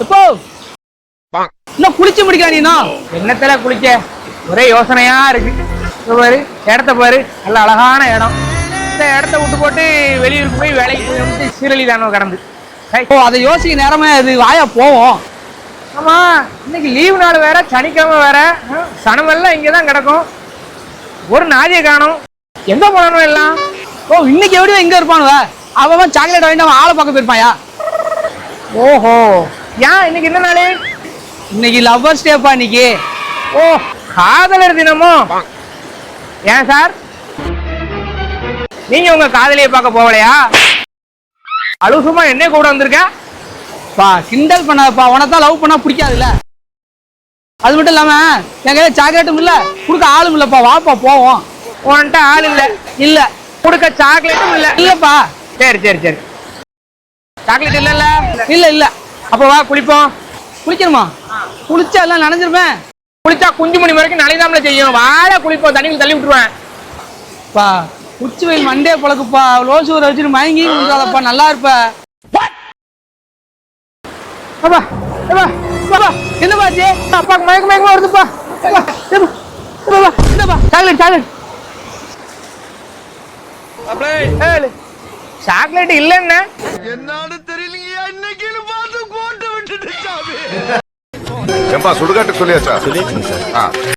இப்போ இன்னும் குளிச்சு முடிக்கா நீ என்னத்துல குளிக்க ஒரே யோசனையா இருக்கு. பாரு இடத்த பாரு, நல்ல அழகான இடம். இந்த இடத்த விட்டு போட்டு வெளியூருக்கு போய் வேலைக்கு போய் வந்து சீரழி தானோ கடந்து. அதை யோசிக்க நேரமே அது வாயா போவோம். ஆமா, இன்னைக்கு லீவு நாள் வேற, சனிக்கிழமை வேற, சனமெல்லாம் இங்கதான் கிடக்கும். ஒரு நாதியை காணும், எங்க போனோம் எல்லாம். இன்னைக்கு எப்படியும் எங்க இருப்பானுவ? அவன் சாக்லேட் வாங்கி அவன் ஆளை பார்க்க போயிருப்பாயா? ஓஹோ, ஏன் இன்னைக்கு என்ன நாளு? இன்னைக்கு லவ்வர்ஸ் டேப்பா இன்னைக்கு. ஓ, காதலர் தினமோ? ஏன் சார், நீங்க உங்க காதலியை பார்க்க போகலையா? அழுசுமா என்ன கூட வந்திருக்க? பா கிண்டல் பண்ணாதப்பா, உனதான் லவ் பண்ணா பிடிக்காதுல்ல. அது மட்டும் இல்லாம என் கையில சாக்லேட்டும் இல்ல, கொடுக்க ஆளும் இல்லப்பா. வாப்பா போவோம். உன்கிட்ட ஆள் இல்ல? இல்ல. கொடுக்க சாக்லேட்டும் இல்ல? இல்லப்பா. சரி சரி சரி, சாக்லேட் இல்ல? இல்ல இல்ல. அப்ப வா குளிப்போம். குளிக்கணுமா? குளிச்சா எல்லாம் நனைஞ்சிருப்பேன். குளிச்சா குஞ்சு மணி வரைக்கும் நனைதாமல செய்யணும். வாழ குளிப்போம், தண்ணிக்கு தள்ளி விட்டுருவேன். பா உச்சி வெயில் மண்டே பழக்குப்பா, லோசு ஊரை வச்சுட்டு மயங்கி குளிக்காதப்பா, நல்லா இருப்ப. என்ன பாச்சு? அப்பாக்கு மயக்க மயக்கமா வருதுப்பா. சாக்லேட் சாக்லேட் சாக்லேட் இல்லன்னு என்னன்னு தெரியலையா? இன்னைக்கு பார்த்து கோட்டை விட்டுட்டு சுடுகாட்டுக்கு சொல்லியாச்சா? சொல்லியாச்சுங்க சார்.